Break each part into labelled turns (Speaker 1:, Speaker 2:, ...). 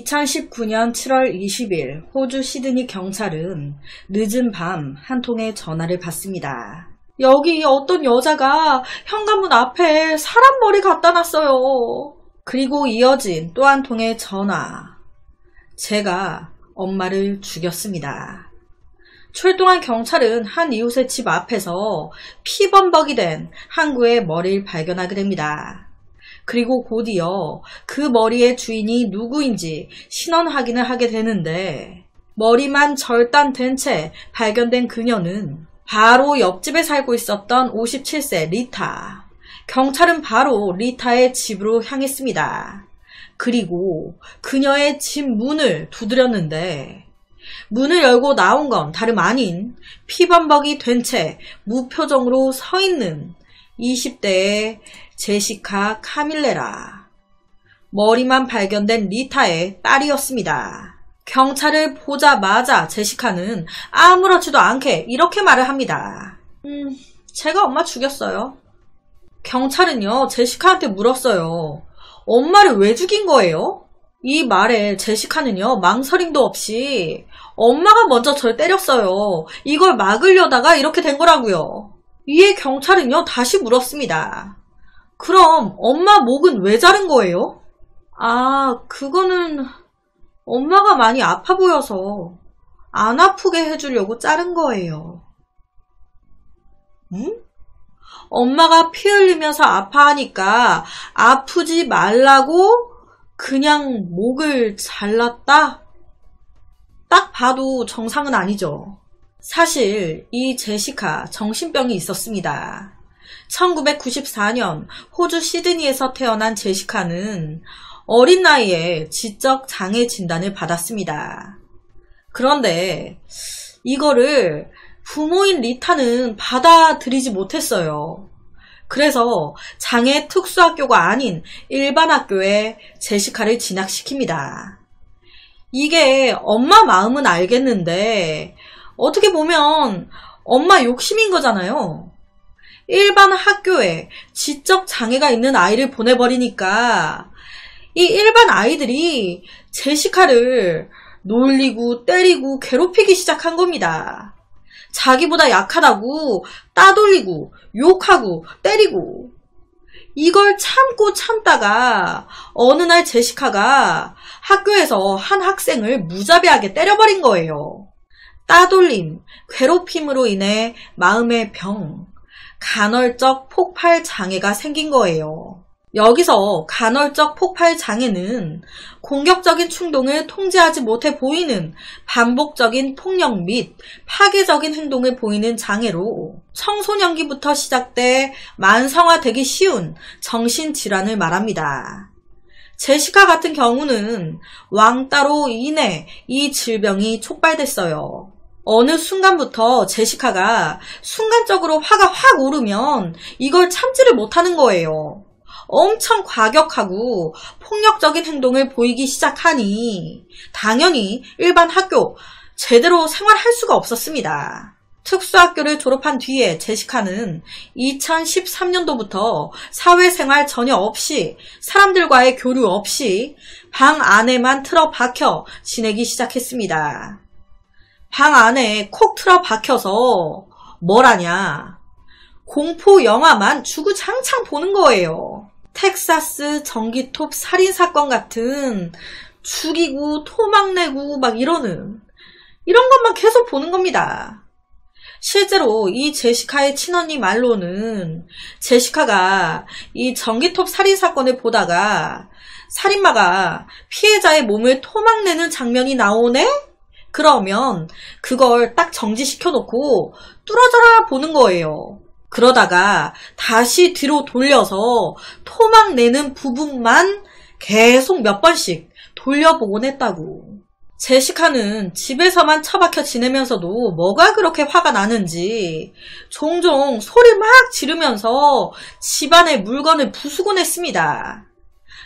Speaker 1: (2019년 7월 20일) 호주 시드니 경찰은 늦은 밤 한 통의 전화를 받습니다. 여기 어떤 여자가 현관문 앞에 사람 머리 갖다 놨어요. 그리고 이어진 또 한 통의 전화. 제가 엄마를 죽였습니다. 출동한 경찰은 한 이웃의 집 앞에서 피범벅이 된 항구의 머리를 발견하게 됩니다. 그리고 곧이어 그 머리의 주인이 누구인지 신원 확인을 하게 되는데, 머리만 절단된 채 발견된 그녀는 바로 옆집에 살고 있었던 57세 리타. 경찰은 바로 리타의 집으로 향했습니다. 그리고 그녀의 집 문을 두드렸는데, 문을 열고 나온 건 다름 아닌 피범벅이 된 채 무표정으로 서 있는 20대의 제시카 카밀레라. 머리만 발견된 리타의 딸이었습니다. 경찰을 보자마자 제시카는 아무렇지도 않게 이렇게 말을 합니다. 제가 엄마 죽였어요. 경찰은요, 제시카한테 물었어요. 엄마를 왜 죽인 거예요? 이 말에 제시카는요, 망설임도 없이 엄마가 먼저 절 때렸어요. 이걸 막으려다가 이렇게 된 거라고요. 이에 경찰은요, 다시 물었습니다. 그럼 엄마 목은 왜 자른 거예요? 그거는 엄마가 많이 아파 보여서 안 아프게 해주려고 자른 거예요. 응? 엄마가 피 흘리면서 아파하니까 아프지 말라고 그냥 목을 잘랐다? 딱 봐도 정상은 아니죠. 사실 이 제시카 정신병이 있었습니다. 1994년 호주 시드니에서 태어난 제시카는 어린 나이에 지적 장애 진단을 받았습니다. 그런데 이거를 부모인 리타는 받아들이지 못했어요. 그래서 장애 특수학교가 아닌 일반 학교에 제시카를 진학시킵니다. 이게 엄마 마음은 알겠는데 어떻게 보면 엄마 욕심인 거잖아요. 일반 학교에 지적 장애가 있는 아이를 보내버리니까 이 일반 아이들이 제시카를 놀리고 때리고 괴롭히기 시작한 겁니다. 자기보다 약하다고 따돌리고 욕하고 때리고. 이걸 참고 참다가 어느 날 제시카가 학교에서 한 학생을 무자비하게 때려버린 거예요. 따돌림, 괴롭힘으로 인해 마음의 병, 간헐적 폭발 장애가 생긴 거예요. 여기서 간헐적 폭발 장애는 공격적인 충동을 통제하지 못해 보이는 반복적인 폭력 및 파괴적인 행동을 보이는 장애로 청소년기부터 시작돼 만성화되기 쉬운 정신질환을 말합니다. 제시카 같은 경우는 왕따로 인해 이 질병이 촉발됐어요. 어느 순간부터 제시카가 순간적으로 화가 확 오르면 이걸 참지를 못하는 거예요. 엄청 과격하고 폭력적인 행동을 보이기 시작하니 당연히 일반 학교 제대로 생활할 수가 없었습니다. 특수학교를 졸업한 뒤에 제시카는 2013년도부터 사회생활 전혀 없이 사람들과의 교류 없이 방 안에만 틀어박혀 지내기 시작했습니다. 방 안에 콕 틀어박혀서 뭘 하냐? 공포 영화만 주구장창 보는 거예요. 텍사스 전기톱 살인사건 같은 죽이고 토막내고 막 이런 것만 계속 보는 겁니다. 실제로 이 제시카의 친언니 말로는 제시카가 이 전기톱 살인사건을 보다가 살인마가 피해자의 몸을 토막내는 장면이 나오네? 그러면 그걸 딱 정지시켜 놓고 뚫어져라 보는 거예요. 그러다가 다시 뒤로 돌려서 토막 내는 부분만 계속 몇 번씩 돌려보곤 했다고. 제시카는 집에서만 처박혀 지내면서도 뭐가 그렇게 화가 나는지 종종 소리 막 지르면서 집안의 물건을 부수곤 했습니다.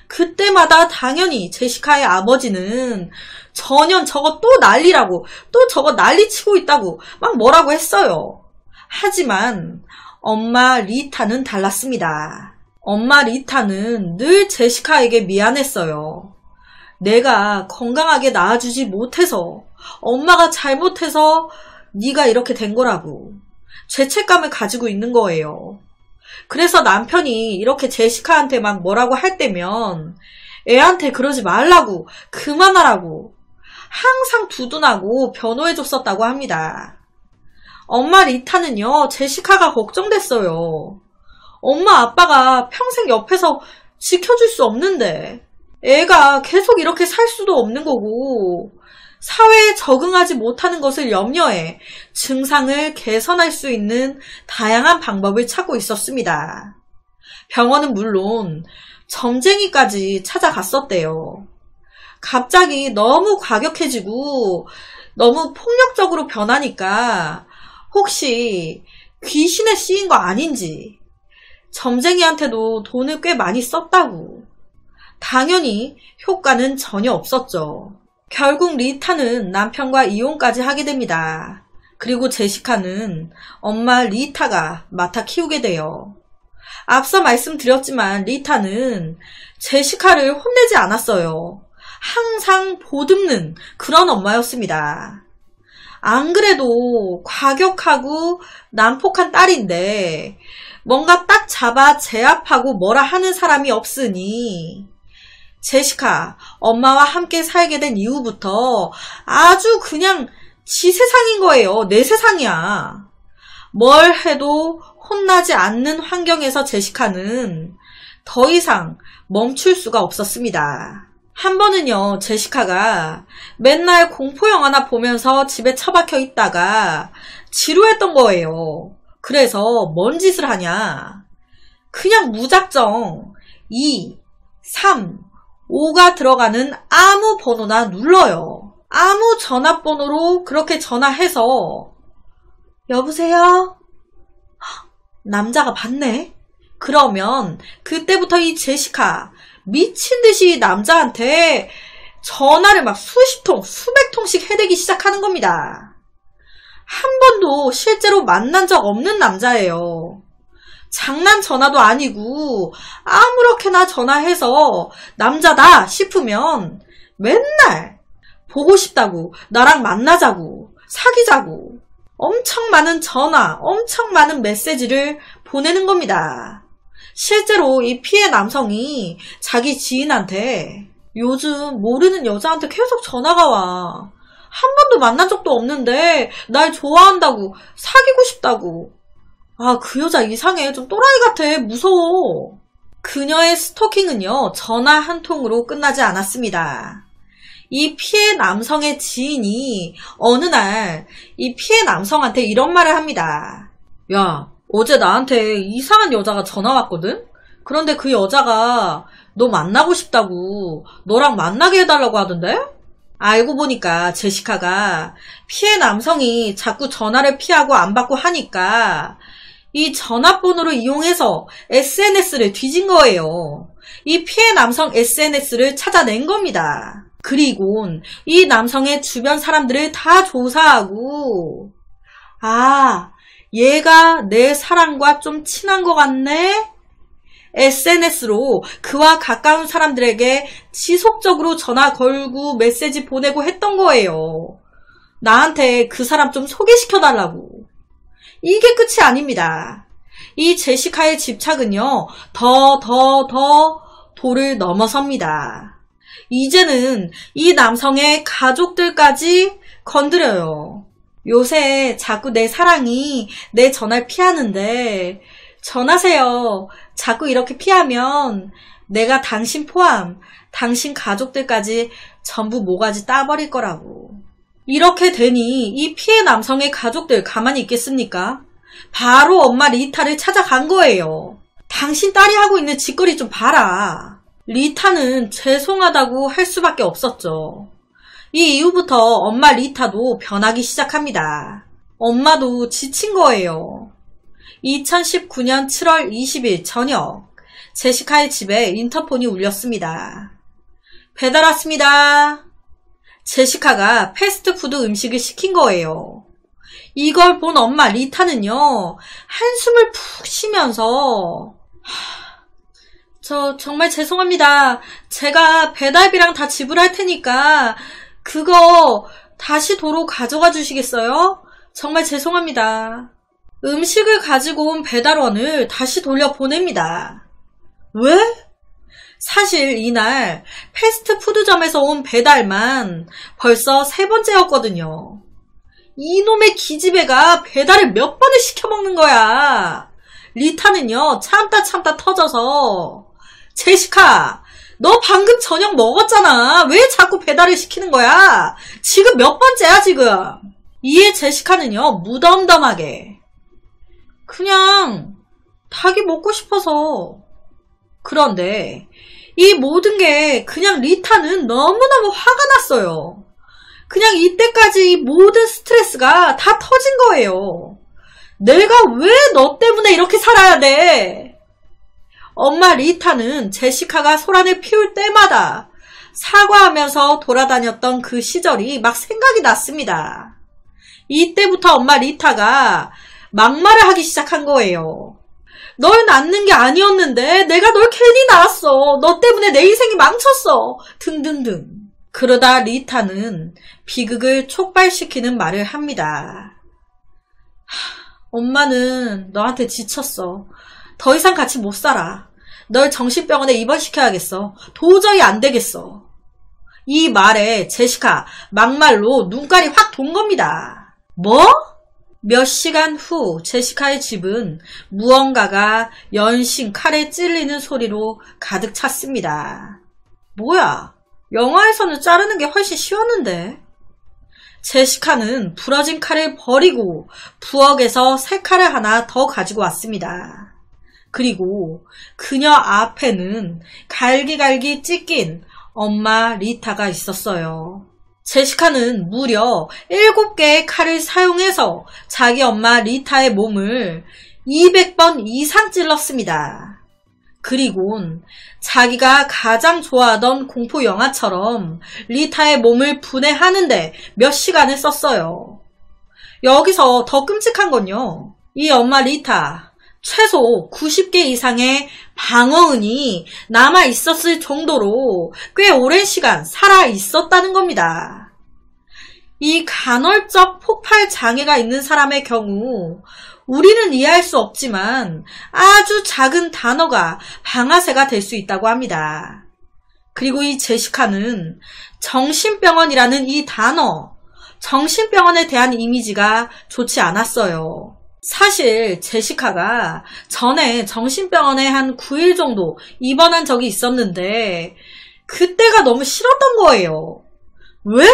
Speaker 1: 그때마다 당연히 제시카의 아버지는 전혀 저거 또 난리라고, 또 저거 난리치고 있다고 막 뭐라고 했어요. 하지만 엄마 리타는 달랐습니다. 엄마 리타는 늘 제시카에게 미안했어요. 내가 건강하게 낳아주지 못해서, 엄마가 잘못해서 네가 이렇게 된 거라고 죄책감을 가지고 있는 거예요. 그래서 남편이 이렇게 제시카한테 막 뭐라고 할 때면 애한테 그러지 말라고, 그만하라고 항상 두둔하고 변호해줬었다고 합니다. 엄마 리타는요, 제시카가 걱정됐어요. 엄마 아빠가 평생 옆에서 지켜줄 수 없는데 애가 계속 이렇게 살 수도 없는 거고, 사회에 적응하지 못하는 것을 염려해 증상을 개선할 수 있는 다양한 방법을 찾고 있었습니다. 병원은 물론 점쟁이까지 찾아갔었대요. 갑자기 너무 과격해지고 너무 폭력적으로 변하니까 혹시 귀신에 씌인 거 아닌지, 점쟁이한테도 돈을 꽤 많이 썼다고. 당연히 효과는 전혀 없었죠. 결국 리타는 남편과 이혼까지 하게 됩니다. 그리고 제시카는 엄마 리타가 맡아 키우게 돼요. 앞서 말씀드렸지만 리타는 제시카를 혼내지 않았어요. 항상 보듬는 그런 엄마였습니다. 안 그래도 과격하고 난폭한 딸인데 뭔가 딱 잡아 제압하고 뭐라 하는 사람이 없으니 제시카, 엄마와 함께 살게 된 이후부터 아주 그냥 지 세상인 거예요. 내 세상이야. 뭘 해도 혼나지 않는 환경에서 제시카는 더 이상 멈출 수가 없었습니다. 한 번은요, 제시카가 맨날 공포영화나 보면서 집에 처박혀 있다가 지루했던 거예요. 그래서 뭔 짓을 하냐. 그냥 무작정 2, 3, 5가 들어가는 아무 번호나 눌러요. 아무 전화번호로 그렇게 전화해서 여보세요? 남자가 받네? 그러면 그때부터 이 제시카 미친듯이 남자한테 전화를 막 수십 통, 수백 통씩 해대기 시작하는 겁니다. 한 번도 실제로 만난 적 없는 남자예요. 장난 전화도 아니고 아무렇게나 전화해서 남자다 싶으면 맨날 보고 싶다고, 나랑 만나자고, 사귀자고 엄청 많은 전화, 엄청 많은 메시지를 보내는 겁니다. 실제로 이 피해 남성이 자기 지인한테 요즘 모르는 여자한테 계속 전화가 와. 한 번도 만난 적도 없는데 날 좋아한다고, 사귀고 싶다고. 아, 그 여자 이상해. 좀 또라이 같아. 무서워. 그녀의 스토킹은요, 전화 한 통으로 끝나지 않았습니다. 이 피해 남성의 지인이 어느 날 이 피해 남성한테 이런 말을 합니다. 야, 어제 나한테 이상한 여자가 전화 왔거든? 그런데 그 여자가 너 만나고 싶다고, 너랑 만나게 해달라고 하던데? 알고 보니까 제시카가 피해 남성이 자꾸 전화를 피하고 안 받고 하니까 이 전화번호를 이용해서 SNS를 뒤진 거예요. 이 피해 남성 SNS를 찾아낸 겁니다. 그리곤 이 남성의 주변 사람들을 다 조사하고, 아, 얘가 내 사랑과 좀 친한 것 같네? SNS로 그와 가까운 사람들에게 지속적으로 전화 걸고 메시지 보내고 했던 거예요. 나한테 그 사람 좀 소개시켜달라고. 이게 끝이 아닙니다. 이 제시카의 집착은요, 더 도를 넘어섭니다. 이제는 이 남성의 가족들까지 건드려요. 요새 자꾸 내 사랑이 내 전화를 피하는데 전하세요. 자꾸 이렇게 피하면 내가 당신 포함 당신 가족들까지 전부 모가지 따버릴 거라고. 이렇게 되니 이 피해 남성의 가족들 가만히 있겠습니까? 바로 엄마 리타를 찾아간 거예요. 당신 딸이 하고 있는 짓거리 좀 봐라. 리타는 죄송하다고 할 수밖에 없었죠. 이 이후부터 엄마 리타도 변하기 시작합니다. 엄마도 지친 거예요. 2019년 7월 20일 저녁, 제시카의 집에 인터폰이 울렸습니다. 배달 왔습니다. 제시카가 패스트푸드 음식을 시킨 거예요. 이걸 본 엄마 리타는요, 한숨을 푹 쉬면서 정말 죄송합니다. 제가 배달비랑 다 지불할 테니까 그거 다시 도로 가져가 주시겠어요? 정말 죄송합니다. 음식을 가지고 온 배달원을 다시 돌려보냅니다. 왜? 사실 이날 패스트푸드점에서 온 배달만 벌써 3번째였거든요. 이놈의 기집애가 배달을 몇 번을 시켜먹는 거야. 리타는요, 참다 터져서 제시카, 너 방금 저녁 먹었잖아. 왜 자꾸 배달을 시키는 거야? 지금 몇 번째야 지금? 이에 제시카는요, 무덤덤하게 그냥 닭이 먹고 싶어서. 그런데 이 모든 게 그냥 리타는 너무너무 화가 났어요. 그냥 이때까지 모든 스트레스가 다 터진 거예요. 내가 왜 너 때문에 이렇게 살아야 돼? 엄마 리타는 제시카가 소란을 피울 때마다 사과하면서 돌아다녔던 그 시절이 막 생각이 났습니다. 이때부터 엄마 리타가 막말을 하기 시작한 거예요. 널 낳는 게 아니었는데 내가 널 괜히 낳았어. 너 때문에 내 인생이 망쳤어. 등등등. 그러다 리타는 비극을 촉발시키는 말을 합니다. 엄마는 너한테 지쳤어. 더 이상 같이 못 살아. 널 정신병원에 입원시켜야겠어. 도저히 안 되겠어. 이 말에 제시카 막말로 눈깔이 확 돈 겁니다. 뭐? 몇 시간 후 제시카의 집은 무언가가 연신 칼에 찔리는 소리로 가득 찼습니다. 뭐야? 영화에서는 자르는 게 훨씬 쉬웠는데. 제시카는 부러진 칼을 버리고 부엌에서 새 칼을 하나 더 가지고 왔습니다. 그리고 그녀 앞에는 갈기갈기 찢긴 엄마 리타가 있었어요. 제시카는 무려 7개의 칼을 사용해서 자기 엄마 리타의 몸을 200번 이상 찔렀습니다. 그리곤 자기가 가장 좋아하던 공포 영화처럼 리타의 몸을 분해하는데 몇 시간을 썼어요. 여기서 더 끔찍한 건요, 이 엄마 리타 최소 90개 이상의 방어은이 남아 있었을 정도로 꽤 오랜 시간 살아 있었다는 겁니다. 이 간헐적 폭발 장애가 있는 사람의 경우 우리는 이해할 수 없지만 아주 작은 단어가 방아쇠가 될 수 있다고 합니다. 그리고 이 제시카는 정신병원이라는 이 단어, 정신병원에 대한 이미지가 좋지 않았어요. 사실 제시카가 전에 정신병원에 한 9일 정도 입원한 적이 있었는데 그때가 너무 싫었던 거예요. 왜?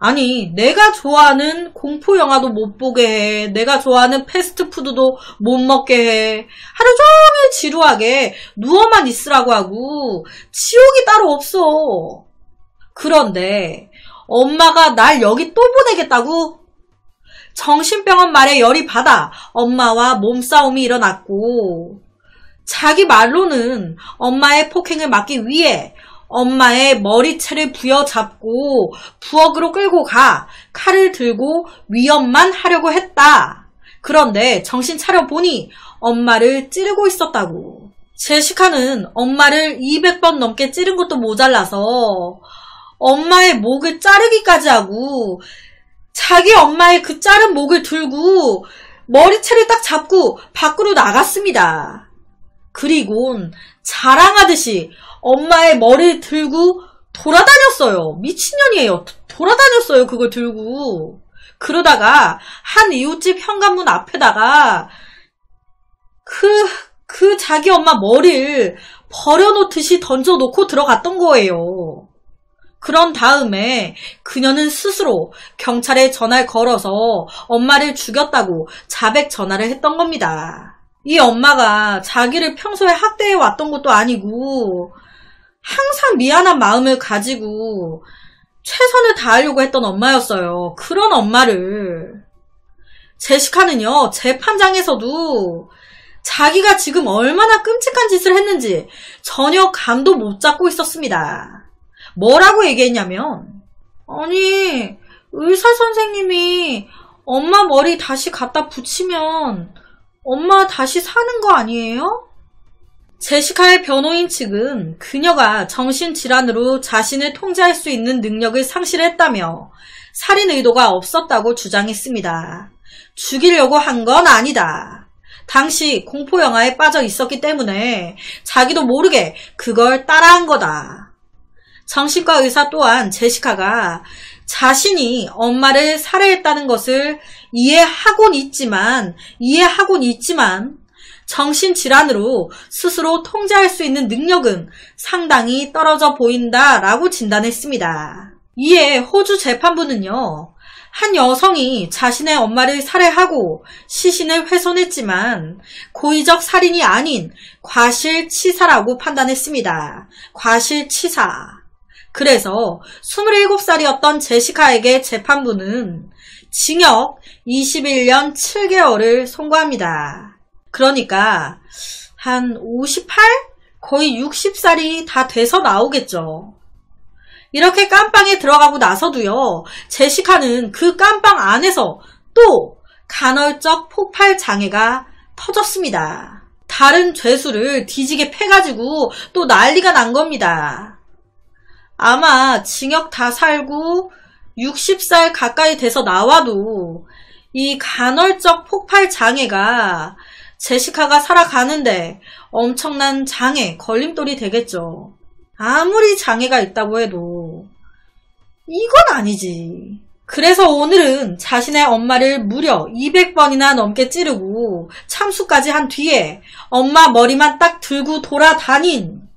Speaker 1: 아니, 내가 좋아하는 공포영화도 못 보게 해. 내가 좋아하는 패스트푸드도 못 먹게 해. 하루 종일 지루하게 누워만 있으라고 하고 지옥이 따로 없어. 그런데 엄마가 날 여기 또 보내겠다고? 정신병원 말에 열이 받아 엄마와 몸싸움이 일어났고, 자기 말로는 엄마의 폭행을 막기 위해 엄마의 머리채를 부여잡고 부엌으로 끌고 가 칼을 들고 위협만 하려고 했다. 그런데 정신 차려보니 엄마를 찌르고 있었다고. 제시카는 엄마를 200번 넘게 찌른 것도 모자라서 엄마의 목을 자르기까지 하고 자기 엄마의 그 자른 목을 들고 머리채를 딱 잡고 밖으로 나갔습니다. 그리곤 자랑하듯이 엄마의 머리를 들고 돌아다녔어요. 미친년이에요. 돌아다녔어요. 그걸 들고. 그러다가 한 이웃집 현관문 앞에다가 그 자기 엄마 머리를 버려놓듯이 던져놓고 들어갔던 거예요. 그런 다음에 그녀는 스스로 경찰에 전화를 걸어서 엄마를 죽였다고 자백 전화를 했던 겁니다. 이 엄마가 자기를 평소에 학대해 왔던 것도 아니고 항상 미안한 마음을 가지고 최선을 다하려고 했던 엄마였어요. 그런 엄마를. 제시카는요, 재판장에서도 자기가 지금 얼마나 끔찍한 짓을 했는지 전혀 감도 못 잡고 있었습니다. 뭐라고 얘기했냐면, 아니, 의사 선생님이 엄마 머리 다시 갖다 붙이면 엄마 다시 사는 거 아니에요? 제시카의 변호인 측은 그녀가 정신질환으로 자신을 통제할 수 있는 능력을 상실했다며 살인 의도가 없었다고 주장했습니다. 죽이려고 한 건 아니다. 당시 공포영화에 빠져 있었기 때문에 자기도 모르게 그걸 따라한 거다. 정신과 의사 또한 제시카가 자신이 엄마를 살해했다는 것을 이해하곤 있지만 정신질환으로 스스로 통제할 수 있는 능력은 상당히 떨어져 보인다라고 진단했습니다. 이에 호주 재판부는요, 한 여성이 자신의 엄마를 살해하고 시신을 훼손했지만 고의적 살인이 아닌 과실치사라고 판단했습니다. 과실치사. 그래서 27살이었던 제시카에게 재판부는 징역 21년 7개월을 선고합니다. 그러니까 한 58? 거의 60살이 다 돼서 나오겠죠. 이렇게 깜빵에 들어가고 나서도요, 제시카는 그 깜빵 안에서 또 간헐적 폭발 장애가 터졌습니다. 다른 죄수를 뒤지게 패가지고 또 난리가 난 겁니다. 아마 징역 다 살고 60살 가까이 돼서 나와도 이 간헐적 폭발 장애가 제시카가 살아가는데 엄청난 장애, 걸림돌이 되겠죠. 아무리 장애가 있다고 해도 이건 아니지. 그래서 오늘은 자신의 엄마를 무려 200번이나 넘게 찌르고 참수까지 한 뒤에 엄마 머리만 딱 들고 돌아다닌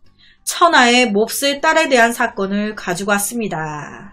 Speaker 1: 천하의 몹쓸 딸에 대한 사건을 가지고 왔습니다.